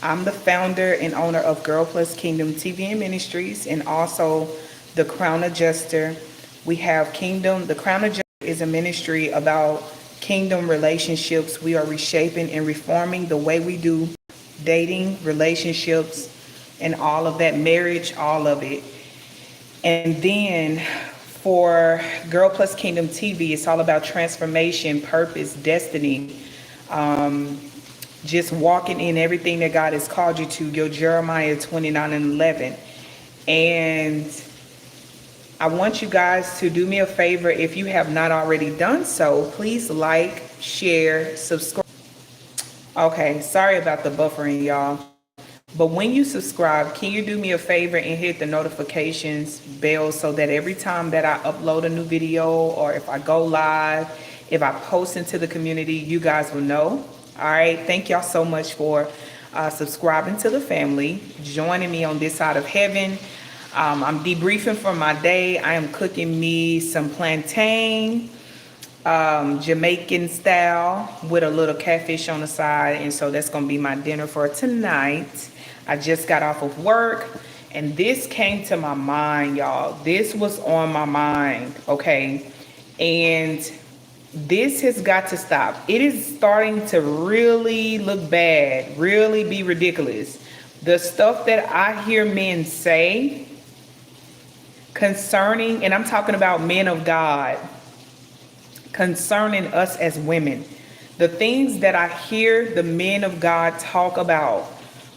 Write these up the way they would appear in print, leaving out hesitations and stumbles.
I'm the founder and owner of Girl Plus Kingdom TV and Ministries and also the Crown Adjuster. We have Kingdom. The Crown Adjuster is a ministry about kingdom relationships. We are reshaping and reforming the way we do dating, relationships, and all of that, marriage, all of it. And then for Girl Plus Kingdom TV, it's all about transformation, purpose, destiny, just walking in everything that God has called you to, your Jeremiah 29:11. And I want you guys to do me a favor. If you have not already done so, please like, share, subscribe. Okay, sorry about the buffering, y'all. But when you subscribe, can you do me a favor and hit the notifications bell so that every time that I upload a new video or if I go live, if I post into the community, you guys will know. All right. Thank y'all so much for subscribing to the family, joining me on this side of heaven. I'm debriefing from my day. I am cooking me some plantain, Jamaican style with a little catfish on the side. And so that's going to be my dinner for tonight. I just got off of work and this came to my mind, y'all. This was on my mind. Okay. And this has got to stop. It is starting to really look bad, really be ridiculous. The stuff that I hear men say concerning, and I'm talking about men of God, concerning us as women. The things that I hear the men of God talk about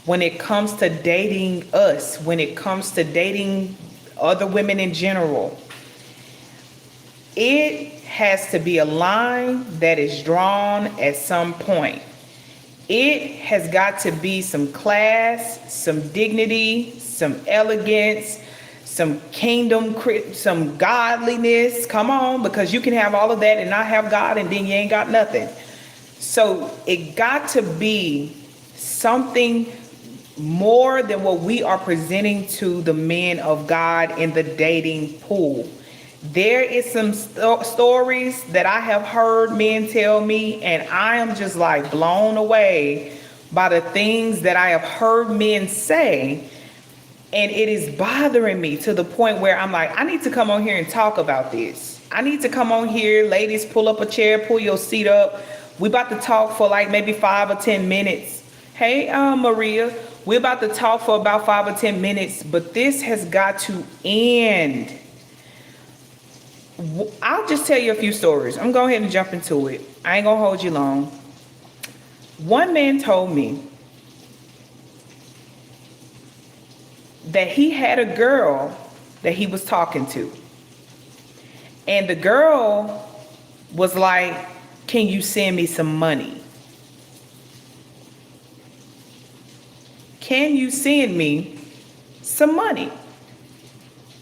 when it comes to dating us, when it comes to dating other women in general, it has to be a line that is drawn at some point. It has got to be some class, some dignity, some elegance, some kingdom, some godliness. Come on, because you can have all of that and not have God and then you ain't got nothing. So it got to be something more than what we are presenting to the men of God in the dating pool. There is some stories that I have heard men tell me, and I am just like blown away by the things that I have heard men say. And it is bothering me to the point where I'm like, I need to come on here and talk about this. I need to come on here. Ladies, pull up a chair, pull your seat up. We about to talk for like maybe 5 or 10 minutes. Hey, Maria, we're about to talk for about 5 or 10 minutes, but this has got to end. I'll just tell you a few stories. I'm going to go ahead and jump into it. I ain't going to hold you long. One man told me that he had a girl that he was talking to. And the girl was like, can you send me some money? Can you send me some money?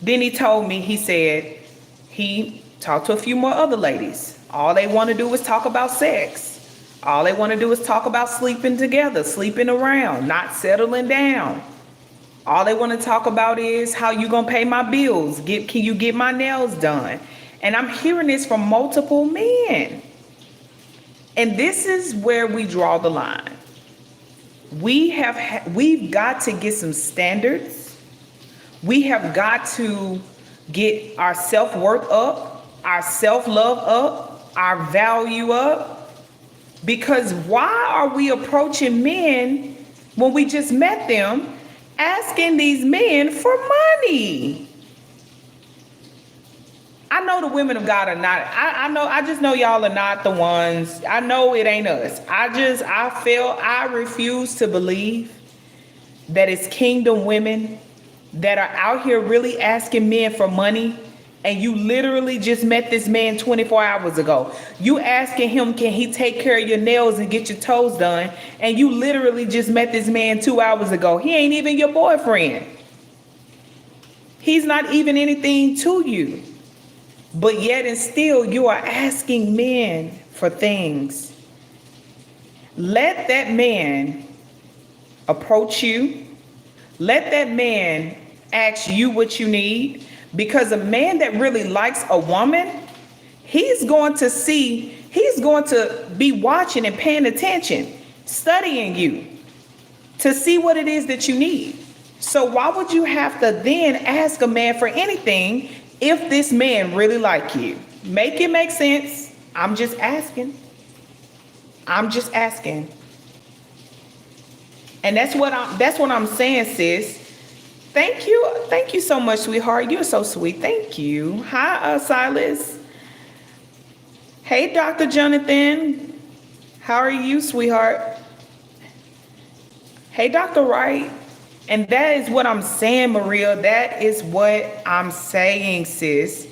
Then he told me, he said, he talked to a few more other ladies. All they want to do is talk about sex. All they want to do is talk about sleeping together, sleeping around, not settling down. All they want to talk about is how you gonna pay my bills. Can you get my nails done? And I'm hearing this from multiple men. And this is where we draw the line. We've got to get some standards. We have got to get our self-worth up, our self-love up, our value up. Because why are we approaching men when we just met them, asking these men for money? I know the women of God are not, I just know y'all are not the ones. I know it ain't us. I refuse to believe that it's kingdom women that are out here really asking men for money, and you literally just met this man 24 hours ago. You asking him, can he take care of your nails and get your toes done? And you literally just met this man 2 hours ago. He ain't even your boyfriend. He's not even anything to you. But yet and still you are asking men for things. Let that man approach you. Let that man ask you what you need, because a man that really likes a woman, he's going to be watching and paying attention, studying you. to see what it is that you need. So why would you have to then ask a man for anything if this man really like you? Make it make sense. I'm just asking. I'm just asking. And that's what I'm saying, sis. Thank you. Thank you so much, sweetheart. You're so sweet. Thank you. Hi, Silas. Hey, Dr. Jonathan. How are you, sweetheart? Hey, Dr. Wright. And that is what I'm saying, Maria. That is what I'm saying, sis.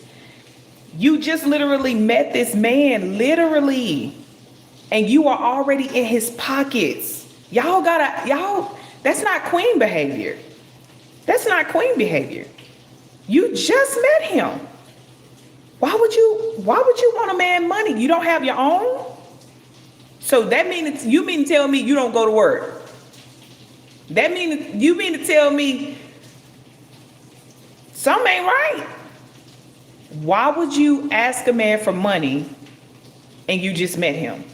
You just literally met this man, literally. And you are already in his pockets. Y'all, that's not queen behavior. That's not queen behavior. You just met him. Why would you want a man money? You don't have your own? So that means you mean to tell me you don't go to work? That means you mean to tell me something ain't right? Why would you ask a man for money and you just met him?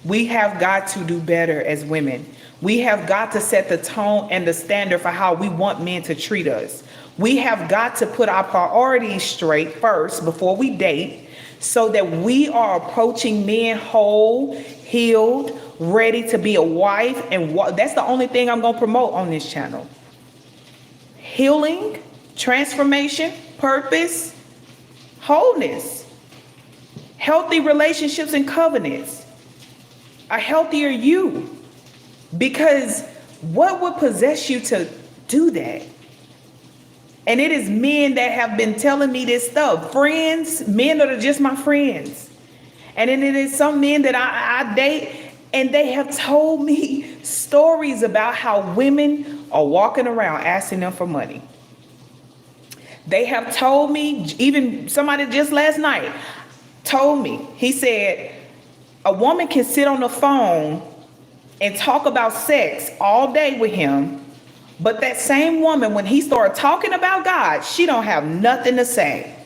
We have got to do better as women. We have got to set the tone and the standard for how we want men to treat us. We have got to put our priorities straight first before we date, so that we are approaching men whole, healed, ready to be a wife. And that's the only thing I'm going to promote on this channel. Healing, transformation, purpose, wholeness, healthy relationships and covenants, a healthier you. Because what would possess you to do that? And it is men that have been telling me this stuff. Friends, men that are just my friends. And then it is some men that I date, and they have told me stories about how women are walking around asking them for money. They have told me, even somebody just last night told me, he said, a woman can sit on the phone and talk about sex all day with him, but that same woman, when he started talking about God, she don't have nothing to say.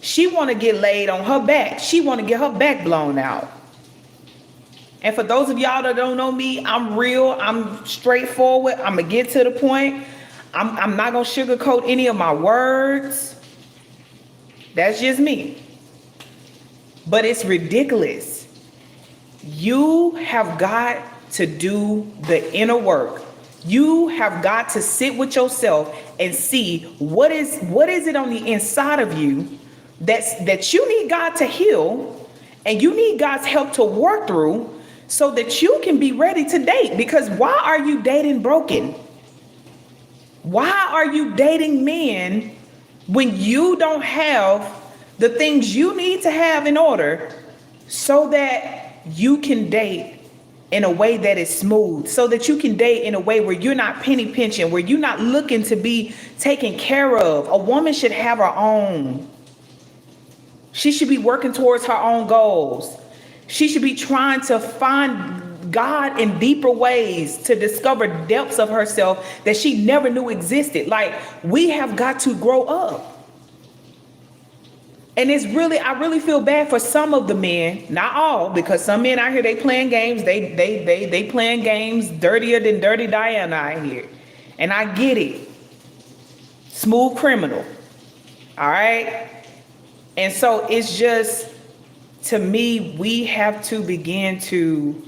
She want to get laid on her back. She want to get her back blown out. And for those of y'all that don't know me, I'm real. I'm straightforward. I'm going to get to the point. I'm not going to sugarcoat any of my words. That's just me. But it's ridiculous. You have got to do the inner work. You have got to sit with yourself and see what is it on the inside of you that you need God to heal, and you need God's help to work through, so that you can be ready to date. Because why are you dating broken? Why are you dating men when you don't have the things you need to have in order so that you can date in a way that is smooth, so that you can date in a way where you're not penny pinching, where you're not looking to be taken care of? A woman should have her own. She should be working towards her own goals. She should be trying to find God in deeper ways, to discover depths of herself that she never knew existed. Like, we have got to grow up. And I really feel bad for some of the men, not all, because some men out here, they playing games. They playing games dirtier than Dirty Diana out here. And I get it. Smooth criminal. All right. And so it's just, to me, we have to begin to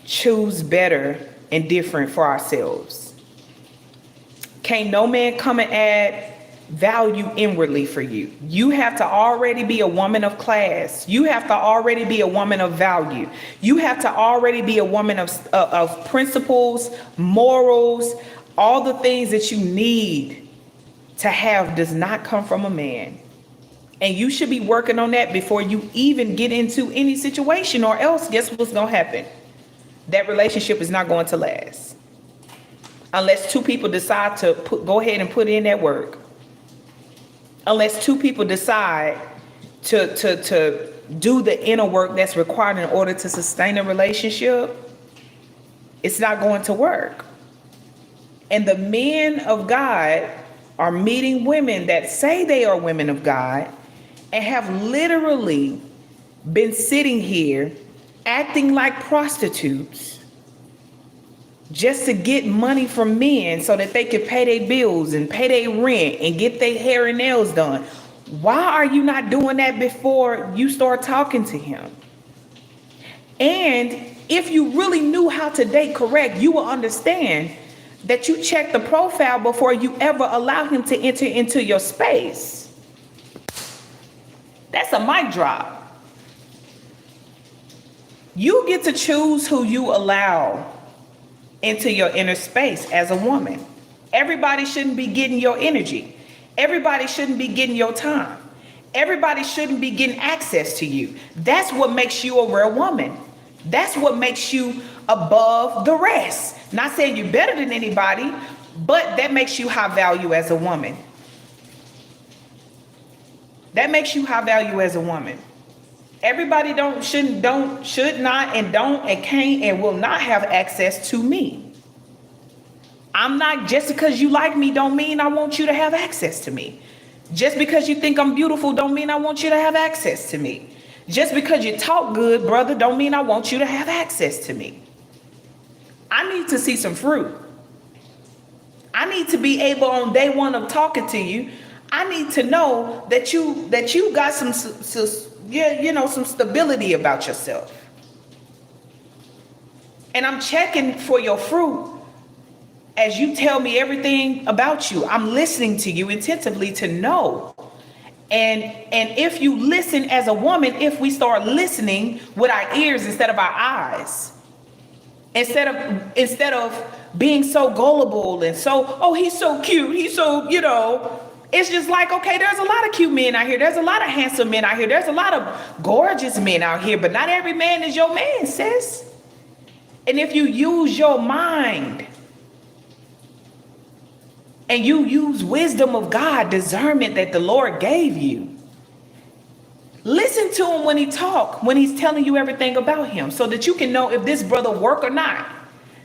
choose better and different for ourselves. Can't no man come and add value inwardly for you. You have to already be a woman of class. You have to already be a woman of value. You have to already be a woman of principles, morals. All the things that you need to have does not come from a man. And you should be working on that before you even get into any situation, or else guess what's going to happen? That relationship is not going to last. Unless two people decide to go ahead and put in that work. Unless two people decide to do the inner work that's required in order to sustain a relationship, it's not going to work. And the men of God are meeting women that say they are women of God and have literally been sitting here acting like prostitutes just to get money from men so that they could pay their bills and pay their rent and get their hair and nails done. Why are you not doing that before you start talking to him? And if you really knew how to date correct, you will understand that you check the profile before you ever allow him to enter into your space. That's a mic drop. You get to choose who you allow into your inner space as a woman. Everybody shouldn't be getting your energy. Everybody shouldn't be getting your time. Everybody shouldn't be getting access to you. That's what makes you a real woman. That's what makes you above the rest. Not saying you're better than anybody, but that makes you high value as a woman. That makes you high value as a woman. Everybody should not and don't and can't and will not have access to me. I'm not, just because you like me don't mean I want you to have access to me. Just because you think I'm beautiful don't mean I want you to have access to me. Just because you talk good, brother, don't mean I want you to have access to me. I need to see some fruit. I need to be able, on day one of talking to you, I need to know that you got some stability about yourself. And I'm checking for your fruit as you tell me everything about you. I'm listening to you attentively to know. And if you listen as a woman, if we start listening with our ears instead of our eyes, instead of being so gullible and so, oh, he's so cute, he's so, it's just like, okay, there's a lot of cute men out here. There's a lot of handsome men out here. There's a lot of gorgeous men out here, but not every man is your man, sis. And if you use your mind and you use wisdom of God, discernment that the Lord gave you, listen to him when he talks, when he's telling you everything about him, so that you can know if this brother work or not,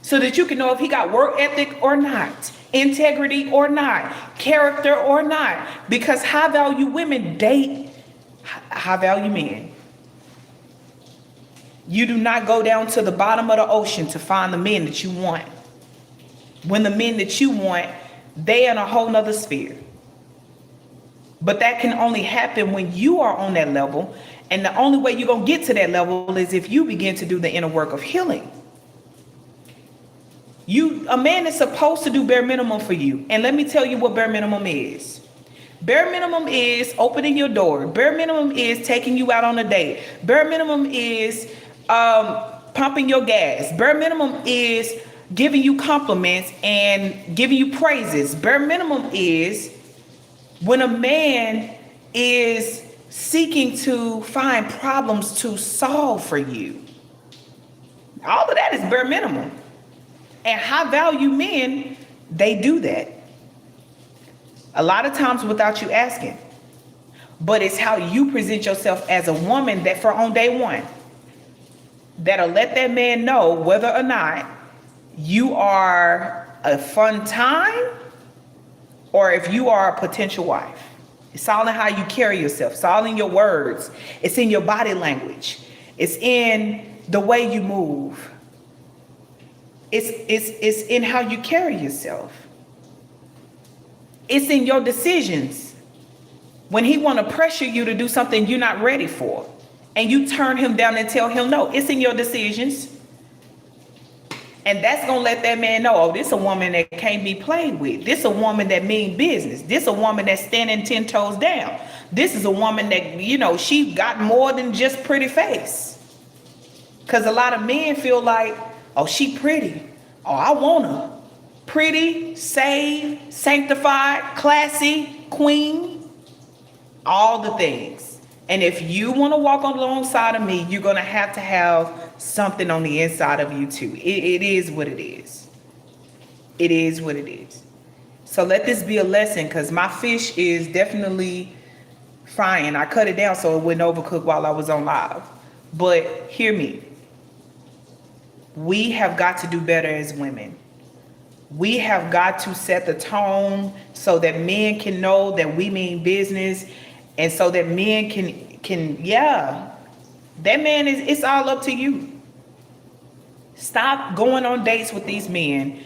so that you can know if he got work ethic or not, integrity or not, character or not, because high value women date high value men. You do not go down to the bottom of the ocean to find the men that you want. When the men that you want, they in a whole nother sphere. But that can only happen when you are on that level. And the only way you're going to get to that level is if you begin to do the inner work of healing. A man is supposed to do bare minimum for you. And let me tell you what bare minimum is. Bare minimum is opening your door. Bare minimum is taking you out on a date. Bare minimum is pumping your gas. Bare minimum is giving you compliments and giving you praises. Bare minimum is when a man is seeking to find problems to solve for you. All of that is bare minimum. And high value men, they do that. A lot of times without you asking. But it's how you present yourself as a woman that for on day one, that'll let that man know whether or not you are a fun time or if you are a potential wife. It's all in how you carry yourself. It's all in your words. It's in your body language. It's in the way you move. It's in how you carry yourself. It's in your decisions. When he want to pressure you to do something you're not ready for, and you turn him down and tell him no, it's in your decisions. And that's going to let that man know, oh, this a woman that can't be played with. This a woman that mean business. This a woman that's standing 10 toes down. This is a woman that, she got more than just pretty face. Because a lot of men feel like, oh, she pretty. Oh, I want her. Pretty, saved, sanctified, classy, queen, all the things. And if you want to walk alongside of me, you're going to have something on the inside of you too. It is what it is. It is what it is. So let this be a lesson, because my fish is definitely frying. I cut it down so it wouldn't overcook while I was on live. But hear me. We have got to do better as women. We have got to set the tone so that men can know that we mean business, and so that men can that man it's all up to you. Stop going on dates with these men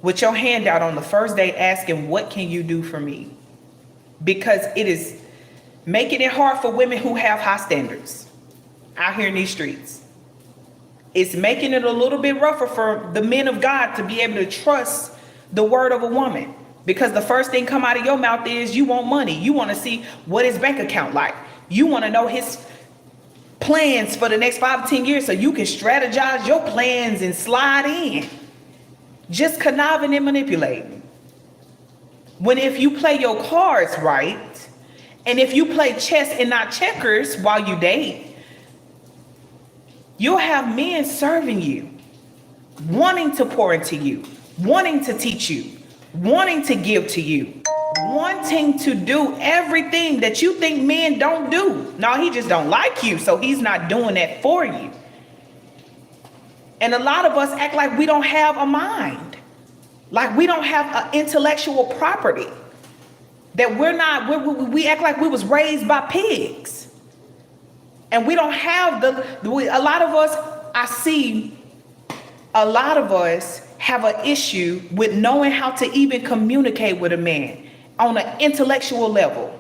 with your hand out on the first date asking, what can you do for me? Because it is making it hard for women who have high standards out here in these streets. It's making it a little bit rougher for the men of God to be able to trust the word of a woman. Because the first thing come out of your mouth is you want money. You want to see what his bank account like. You want to know his plans for the next 5 to 10 years so you can strategize your plans and slide in. Just conniving and manipulating. When if you play your cards right, and if you play chess and not checkers while you date, you'll have men serving you, wanting to pour into you, wanting to teach you, wanting to give to you, wanting to do everything that you think men don't do. No, he just don't like you, so he's not doing that for you. And a lot of us act like we don't have a mind, like we don't have an intellectual property, that we act like we was raised by pigs. And we don't have a lot of us, I see a lot of us have an issue with knowing how to even communicate with a man on an intellectual level.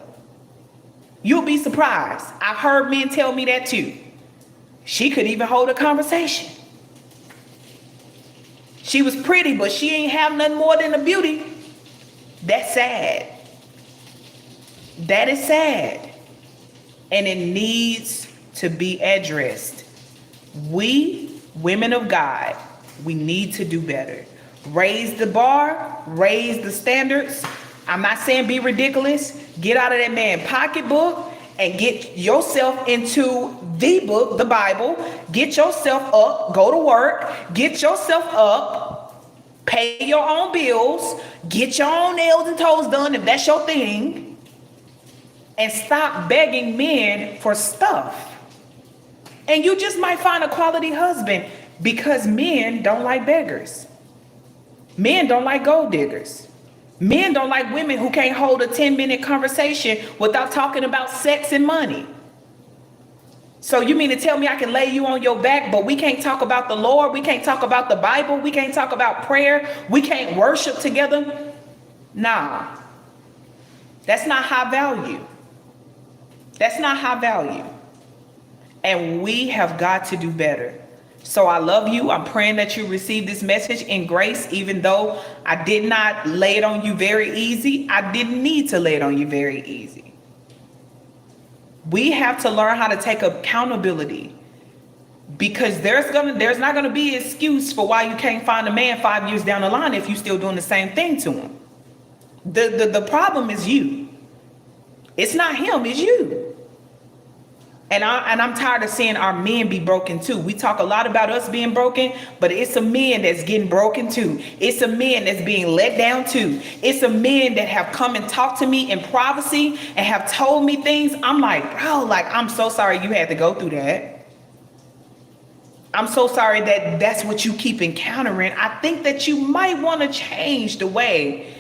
You'll be surprised. I've heard men tell me that too. She could even hold a conversation. She was pretty, but she ain't have nothing more than a beauty. That's sad. That is sad. And it needs to be addressed. We, women of God, we need to do better. Raise the bar, raise the standards. I'm not saying be ridiculous. Get out of that man's pocketbook and get yourself into the book, the Bible. Get yourself up, go to work, get yourself up, pay your own bills, get your own nails and toes done if that's your thing, and stop begging men for stuff. And you just might find a quality husband, because men don't like beggars. Men don't like gold diggers. Men don't like women who can't hold a 10-minute conversation without talking about sex and money. So you mean to tell me I can lay you on your back, but we can't talk about the Lord? We can't talk about the Bible? We can't talk about prayer? We can't worship together? Nah. That's not high value. That's not high value. And we have got to do better. So I love you. I'm praying that you receive this message in grace, even though I did not lay it on you very easy. I didn't need to lay it on you very easy. We have to learn how to take accountability, because there's not going to be an excuse for why you can't find a man 5 years down the line if you're still doing the same thing to him. The problem is you. It's not him, it's you. And I'm tired of seeing our men be broken too. We talk a lot about us being broken, but it's some men that's getting broken too. It's some men that's being let down too. It's some men that have come and talked to me in privacy and have told me things. I'm like, bro, like, I'm so sorry you had to go through that. I'm so sorry that that's what you keep encountering. I think that you might want to change the way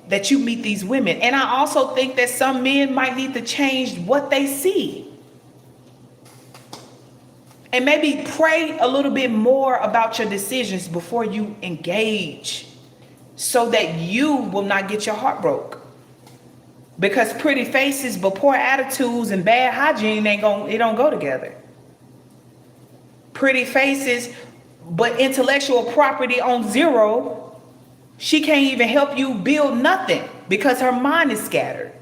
that you meet these women. And I also think that some men might need to change what they see. And maybe pray a little bit more about your decisions before you engage, so that you will not get your heart broke. Because pretty faces but poor attitudes and bad hygiene it don't go together. Pretty faces but intellectual property on zero, she can't even help you build nothing because her mind is scattered.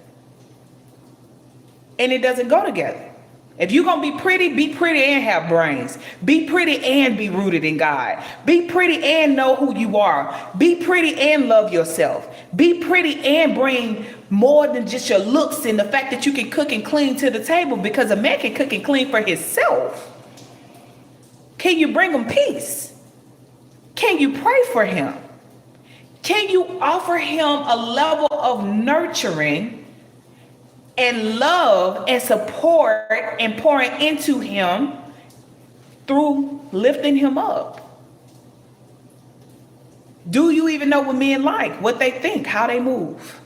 And it doesn't go together. If you're going to be pretty and have brains. Be pretty and be rooted in God. Be pretty and know who you are. Be pretty and love yourself. Be pretty and bring more than just your looks and the fact that you can cook and clean to the table, because a man can cook and clean for himself. Can you bring him peace? Can you pray for him? Can you offer him a level of nurturing and love and support and pouring into him through lifting him up? Do you even know what men like, what they think, how they move?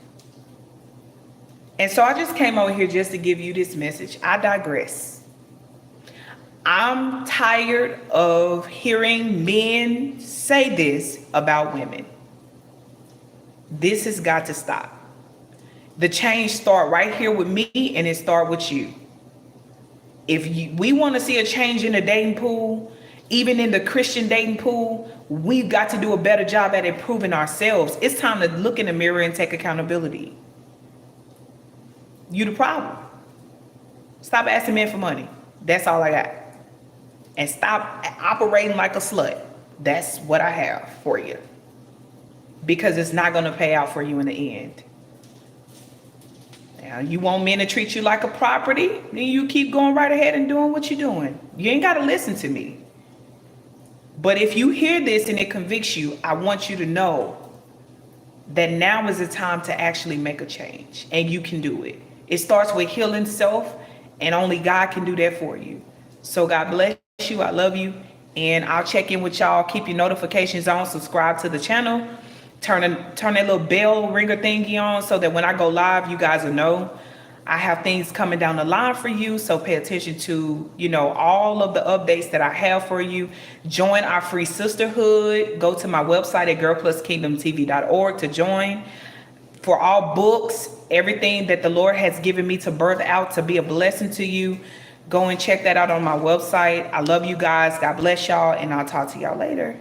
And so I just came over here just to give you this message. I digress. I'm tired of hearing men say this about women. This has got to stop. The change start right here with me, and it start with you. If we want to see a change in the dating pool, even in the Christian dating pool, we've got to do a better job at improving ourselves. It's time to look in the mirror and take accountability. You the problem. Stop asking men for money. That's all I got. And stop operating like a slut. That's what I have for you. Because it's not going to pay out for you in the end. Now, you want men to treat you like a property, then you keep going right ahead and doing what you're doing. You ain't got to listen to me. But if you hear this and it convicts you, I want you to know that now is the time to actually make a change. And you can do it. It starts with healing self, and only God can do that for you. So God bless you. I love you. And I'll check in with y'all. Keep your notifications on. Subscribe to the channel. Turn that little bell ringer thingy on so that when I go live, you guys will know. I have things coming down the line for you. So pay attention to, all of the updates that I have for you. Join our free sisterhood. Go to my website at girlpluskingdomtv.org to join. For all books, everything that the Lord has given me to birth out to be a blessing to you, go and check that out on my website. I love you guys. God bless y'all. And I'll talk to y'all later.